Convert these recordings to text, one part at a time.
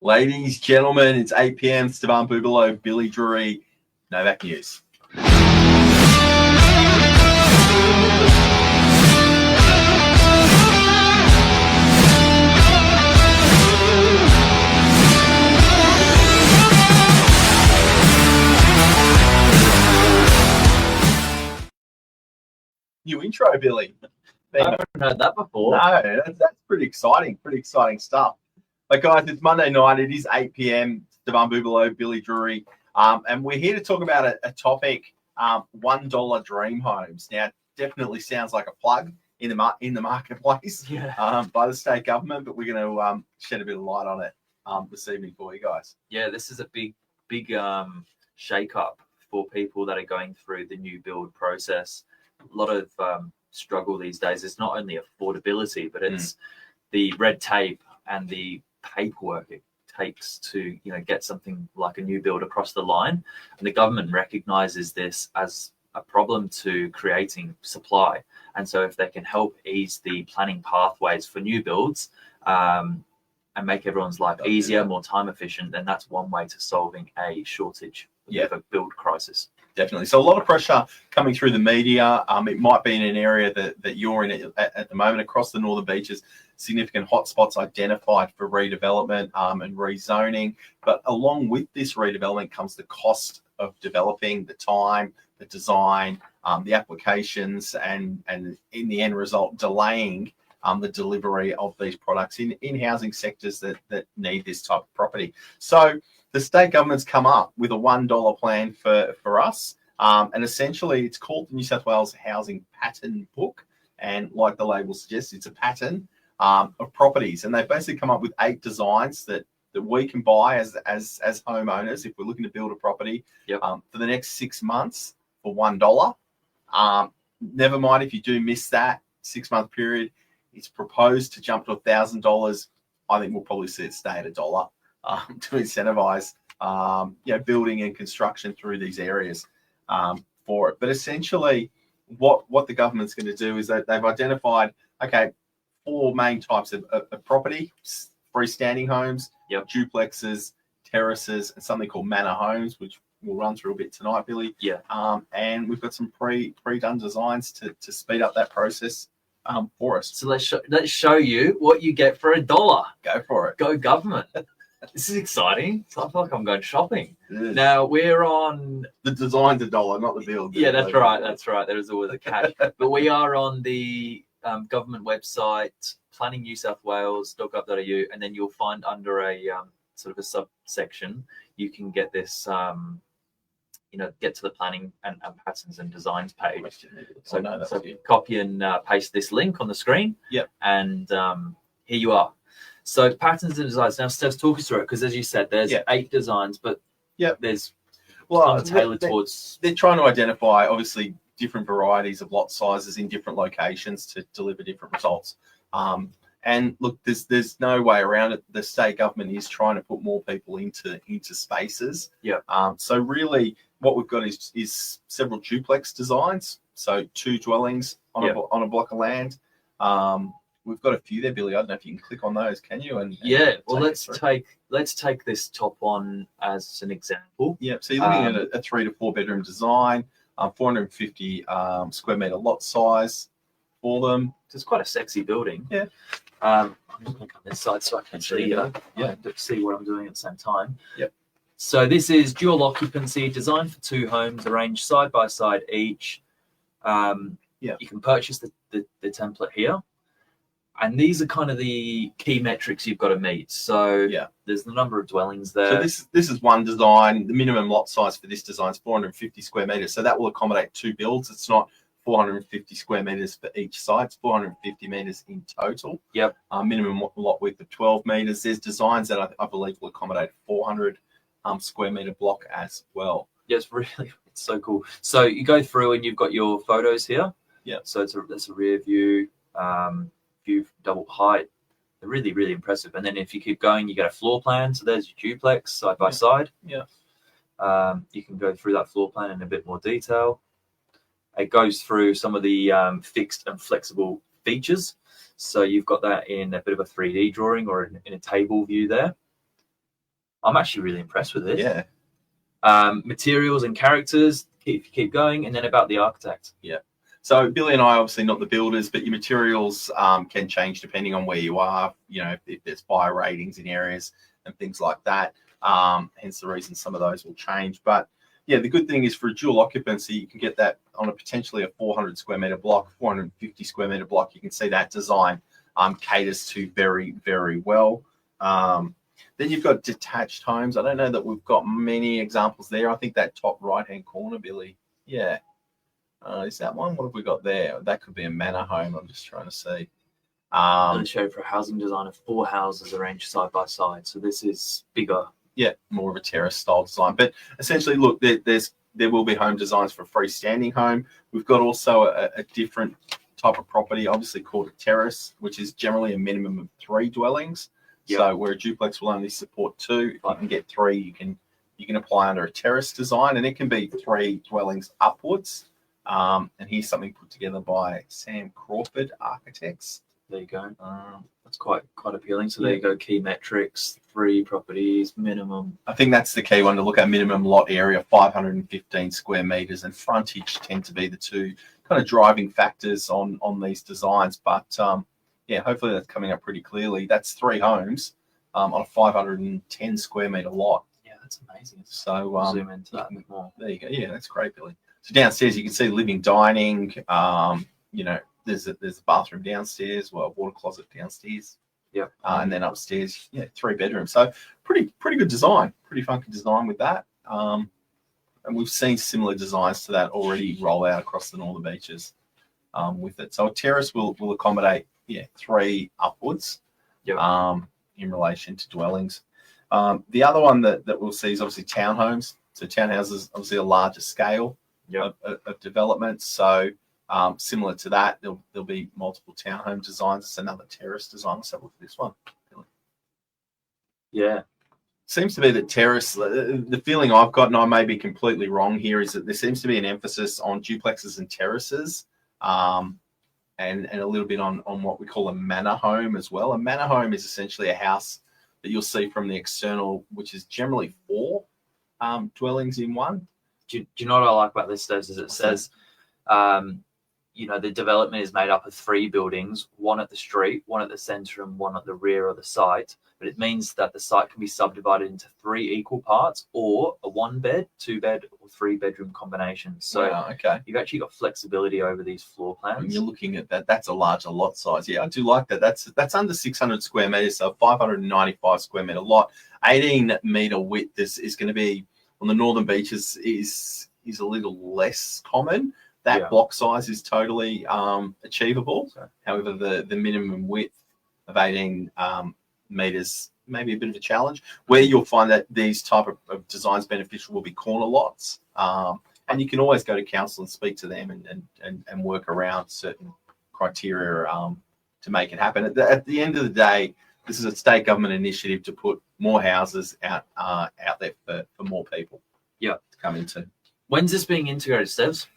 Ladies, gentlemen, it's 8 p.m. Stavan Bubalo, Billy Drury, Novak News. New intro, Billy. I haven't heard that before. No, that's pretty exciting stuff. But guys, it's Monday night. It is 8 p.m. Stavan Bubalo, Billy Drury, and we're here to talk about a topic: $1 dream homes. Now, definitely sounds like a plug in the marketplace by the state government, but we're going to shed a bit of light on it this evening for you guys. Yeah, this is a big shake-up for people that are going through the new build process. A lot of struggle these days. It's not only affordability, but it's the red tape and the paperwork it takes to get something like a new build across the line. And the government recognizes this as a problem to creating supply. And so if they can help ease the planning pathways for new builds and make everyone's life easier, more time efficient, then that's one way to solving a shortage of a build crisis. Definitely. So a lot of pressure coming through the media. It might be in an area that you're in at the moment across the Northern Beaches. Significant hotspots identified for redevelopment and rezoning. But along with this redevelopment comes the cost of developing, the time, the design, the applications, and in the end result, delaying the delivery of these products in housing sectors that need this type of property. So the state government's come up with a $1 plan for us. And essentially, it's called the New South Wales Housing Pattern Book. And like the label suggests, it's a pattern of properties. And they've basically come up with 8 designs that we can buy as homeowners if we're looking to build a property for the next 6 months for $1. Never mind if you do miss that 6-month period, it's proposed to jump to $1,000. I think we'll probably see it stay at $1 to incentivize building and construction through these areas for it. But essentially, what the government's going to do is that they've identified 4 main types of property: freestanding homes, duplexes, terraces, and something called Manor homes, which we'll run through a bit tonight, Billy. And we've got some pre-done designs to speed up that process for us. So let's show you what you get for $1. Go for it. Go government. This is exciting. So I feel like I'm going shopping. Now we're on the design's $1, not the build. Yeah, that's right. There is always a catch. But we are on the government website, planningNewSouthWales.gov.au, and then you'll find under a sort of a subsection, you can get this, get to the planning and patterns and designs page. So copy and paste this link on the screen. And here you are. So patterns and designs. Now, Steph, talk us through it, because as you said, there's 8 designs, but there's tailored towards. They're trying to identify, obviously, different varieties of lot sizes in different locations to deliver different results. And look, there's no way around it. The state government is trying to put more people into spaces. So really, what we've got is several duplex designs. So 2 dwellings on a block of land. We've got a few there, Billy. I don't know if you can click on those, can you? Let's take this top one as an example. So you're looking at a 3 to 4 bedroom design, 450 square meter lot size for them. It's quite a sexy building. I'm just going to come this side so I can see what I'm doing at the same time. So this is dual occupancy, designed for 2 homes, arranged side by side each. You can purchase the template here. And these are kind of the key metrics you've got to meet. So there's the number of dwellings there. So this is one design. The minimum lot size for this design is 450 square meters. So that will accommodate 2 builds. It's not 450 square meters for each site. It's 450 meters in total. Minimum lot width of 12 meters. There's designs that I believe will accommodate 400 square meter block as well. It's so cool. So you go through and you've got your photos here. So that's a rear view. View double height. They're really, really impressive. And then if you keep going, you get a floor plan. So there's your duplex side by side. You can go through that floor plan in a bit more detail. It goes through some of the fixed and flexible features. So you've got that in a bit of a 3D drawing or in a table view there. I'm actually really impressed with this. Yeah. Materials and characters, keep going, and then about the architect. Yeah. So Billy and I obviously not the builders, but your materials can change depending on where you are. You know, if there's fire ratings in areas and things like that. Hence the reason some of those will change. But yeah, the good thing is for a dual occupancy, you can get that on a potentially a 400 square meter block, 450 square meter block. You can see that design caters to very, very well. Then you've got detached homes. I don't know that we've got many examples there. I think that top right-hand corner, Billy. Yeah. Is that one? What have we got there? That could be a manor home. I'm just trying to see. Going to show for a housing design of 4 houses arranged side by side. So this is bigger. Yeah, more of a terrace style design. But essentially, look, there will be home designs for a freestanding home. We've got also a different type of property, obviously called a terrace, which is generally a minimum of 3 dwellings. Yep. So where a duplex will only support 2, if you can get 3, you can apply under a terrace design, and it can be 3 dwellings upwards. And here's something put together by Sam Crawford Architects. There you go. That's quite appealing. So there you go. Key metrics: 3 properties, minimum. I think that's the key one to look at. Minimum lot area, 515 square meters, and frontage tend to be the 2 kind of driving factors on these designs. But yeah, hopefully that's coming up pretty clearly. That's 3 homes on a 510 square meter lot. Yeah, that's amazing. So zoom into that a bit more. There you go. Yeah, that's great, Billy. So downstairs you can see living, dining. You know, there's a bathroom downstairs, well, a water closet downstairs. Yep. And then upstairs, 3 bedrooms. So pretty good design, pretty funky design with that. And we've seen similar designs to that already roll out across the Northern Beaches with it. So a terrace will accommodate 3 upwards. Yep. In relation to dwellings. The other one that we'll see is obviously townhomes. So townhouses obviously a larger scale of development. So similar to that, there'll be multiple townhome designs. It's another terrace design. Let's have a look at this one. Yeah. Seems to be that terrace, the feeling I've got, and I may be completely wrong here, is that there seems to be an emphasis on duplexes and terraces, and a little bit on what we call a manor home as well. A manor home is essentially a house that you'll see from the external, which is generally 4 dwellings in one. Do you know what I like about this, Des, is it says, the development is made up of 3 buildings, 1 at the street, 1 at the centre, and 1 at the rear of the site. But it means that the site can be subdivided into 3 equal parts, or a 1-bed, 2-bed, or 3-bedroom combination. So you've actually got flexibility over these floor plans. When you're looking at that, that's a larger lot size. Yeah, I do like that. That's under 600 square metres, so 595 square metre lot. 18 metre width is going to be, on the Northern Beaches, is a little less common. That block size is totally achievable. Okay. However, the minimum width of 18 metres may be a bit of a challenge. Where you'll find that these type of designs beneficial will be corner lots. And you can always go to council and speak to them and work around certain criteria to make it happen. At the end of the day, this is a state government initiative to put more houses out there for more people to come into. When's this being integrated, Stevs?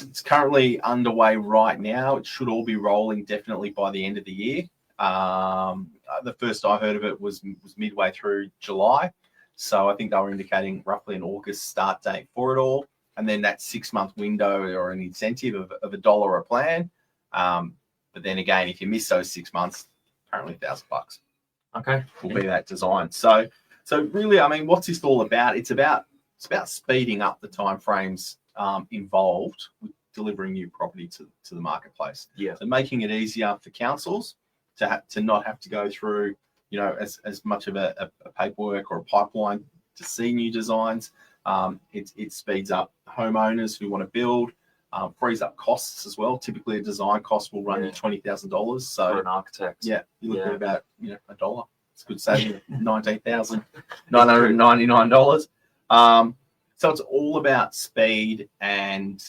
It's currently underway right now. It should all be rolling definitely by the end of the year. The first I heard of it was midway through July. So I think they were indicating roughly an August start date for it all. And then that 6-month window or an incentive of $1 a plan. But then again, if you miss those 6 months, apparently $1,000. Okay. Will be that design. So really, I mean, what's this all about? It's about speeding up the timeframes involved with delivering new property to the marketplace. Yeah. So making it easier for councils to not have to go through, as much of a paperwork or a pipeline to see new designs. It speeds up homeowners who want to build, frees up costs as well. Typically, a design cost will run you $20,000. So for an architect, you're looking at about $1. It's a good saving, $19,999. So it's all about speed and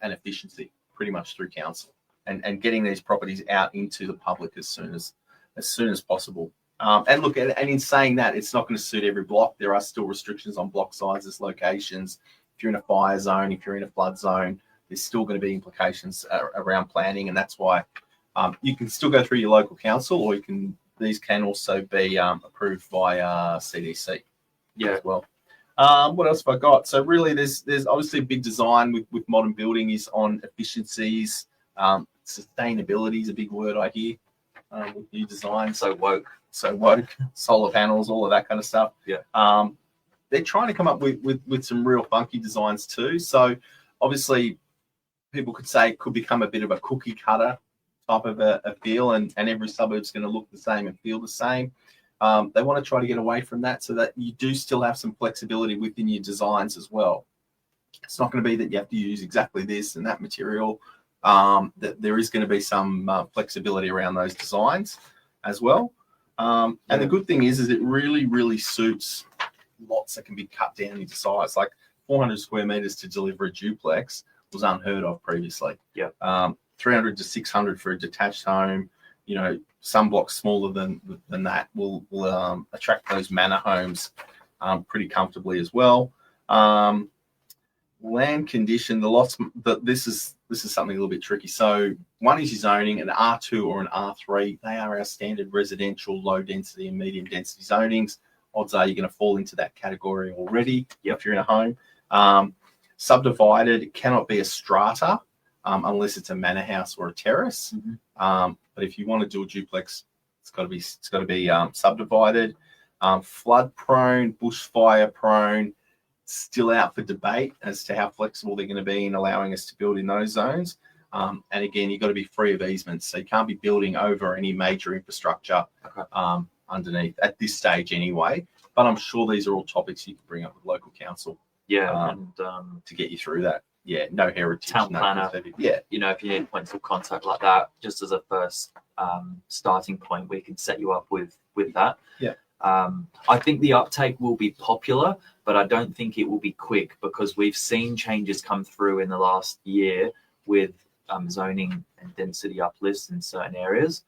efficiency, pretty much through council, and getting these properties out into the public as soon as possible. And look, and in saying that, it's not going to suit every block. There are still restrictions on block sizes, locations. If you're in a fire zone, if you're in a flood zone, there's still going to be implications around planning, and that's why you can still go through your local council, or these can also be approved by CDC. as well. What else have I got? So really, there's obviously a big design with modern building is on efficiencies. Sustainability is a big word I hear with new design. So woke, solar panels, all of that kind of stuff. Yeah. They're trying to come up with some real funky designs too. So obviously, people could say it could become a bit of a cookie cutter type of a feel, and every suburb's going to look the same and feel the same. They want to try to get away from that so that you do still have some flexibility within your designs as well. It's not going to be that you have to use exactly this and that material. That there is going to be some flexibility around those designs as well. And the good thing is it really, really suits lots that can be cut down into size. Like 400 square meters to deliver a duplex was unheard of previously. 300 to 600 for a detached home. You know, some blocks smaller than that will attract those manor homes pretty comfortably as well. Land condition, the lots. This is something a little bit tricky. So one is your zoning, an R2 or an R3. They are our standard residential, low density and medium density zonings. Odds are you're going to fall into that category already if you're in a home. Subdivided, it cannot be a strata unless it's a manor house or a terrace. But if you want to do a duplex, it's got to be subdivided. Flood prone, bushfire prone, still out for debate as to how flexible they're going to be in allowing us to build in those zones. And again, you've got to be free of easements, so you can't be building over any major infrastructure underneath at this stage anyway. But I'm sure these are all topics you can bring up with local council. To get you through that. No heritage, town planner. You know, if you need points of contact like that, just as a first starting point, we can set you up with that. I think the uptake will be popular, but I don't think it will be quick because we've seen changes come through in the last year with zoning and density uplifts in certain areas.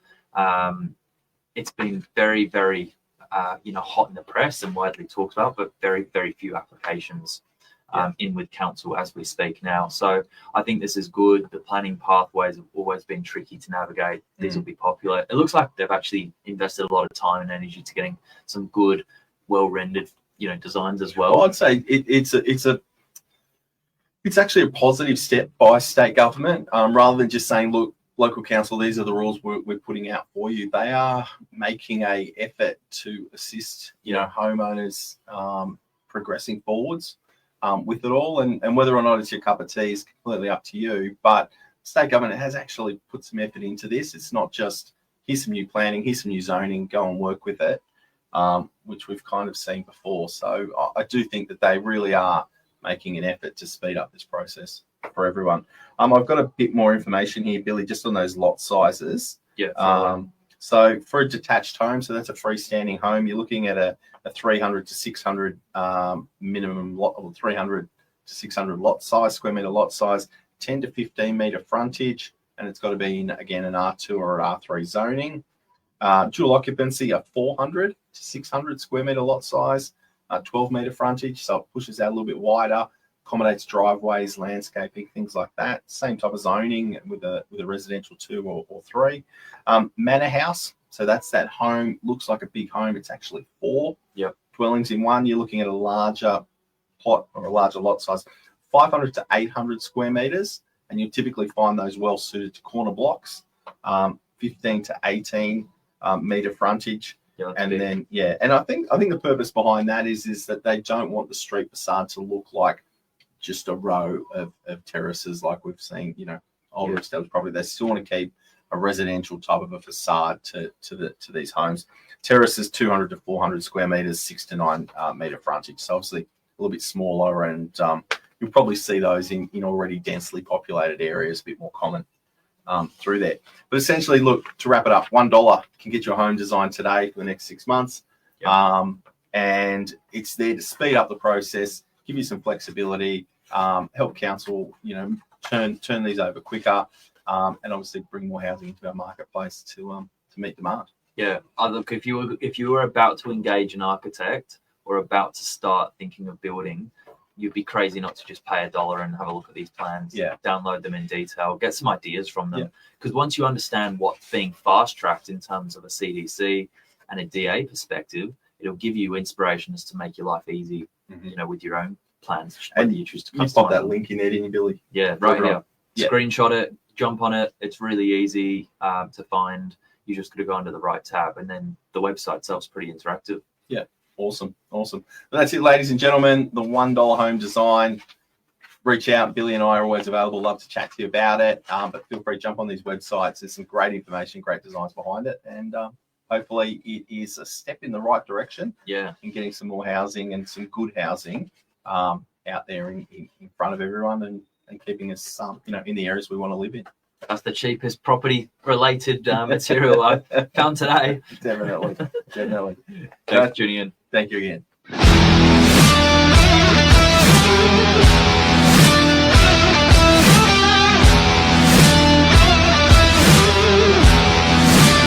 It's been very, very, hot in the press and widely talked about, but very, very few applications in with council as we speak now. So I think this is good. The planning pathways have always been tricky to navigate. These will be popular. It looks like they've actually invested a lot of time and energy to getting some good, well-rendered, designs as well. I'd say it's actually a positive step by state government, rather than just saying, look, local council, these are the rules we're putting out for you. They are making a effort to assist, homeowners progressing forwards with it all, and whether or not it's your cup of tea is completely up to you. But state government has actually put some effort into this. It's not just here's some new planning, here's some new zoning, go and work with it, which we've kind of seen before. So I do think that they really are making an effort to speed up this process for everyone. I've got a bit more information here, Billy, just on those lot sizes. So for a detached home, so that's a freestanding home, you're looking at a 300 to 600 minimum lot, or 300 to 600 lot size, square meter lot size, 10 to 15 meter frontage, and it's got to be in, again, an R2 or an R3 zoning. Dual occupancy, a 400 to 600 square meter lot size, 12 meter frontage, so it pushes out a little bit wider, accommodates driveways, landscaping, things like that. Same type of zoning with a residential 2 or 3. Manor house, so that's that home, looks like a big home. It's actually 4 dwellings in one. You're looking at a larger plot or a larger lot size, 500 to 800 square meters, and you typically find those well suited to corner blocks, 15 to 18 meter frontage. And then and I think the purpose behind that is that they don't want the street facade to look like just a row of terraces like we've seen, older established property. They still want to keep a residential type of a facade to these homes. Terraces, 200 to 400 square meters, 6 to 9 meter frontage. So obviously a little bit smaller, and you'll probably see those in already densely populated areas, a bit more common through there. But essentially, look, to wrap it up, $1 can get your home designed today for the next 6 months. And it's there to speed up the process, give you some flexibility, help council, turn these over quicker, and obviously bring more housing into our marketplace to meet demand. Look, if you were about to engage an architect or about to start thinking of building, you'd be crazy not to just pay $1 and have a look at these plans, download them in detail, get some ideas from them. Because once you understand what's being fast tracked in terms of a CDC and a DA perspective, it'll give you inspirations to make your life easy, Mhm. with your own plans. And Whether you choose to You pop that customize. link in there, didn't you, Billy? Yeah, right Right. here. Yeah. Screenshot it, jump on it. It's really easy to find. You just got to go under the right tab, and then the website itself's pretty interactive. Awesome. Well, that's it, ladies and gentlemen. The $1 home design. Reach out. Billy and I are always available. Love to chat to you about it. But feel free to jump on these websites. There's some great information, great designs behind it, and hopefully it is a step in the right direction. Yeah. In getting some more housing and some good housing out there in front of everyone, and keeping us in the areas we want to live in. That's the cheapest property-related material I've found today. Definitely. Thanks, Julian. Thank you again.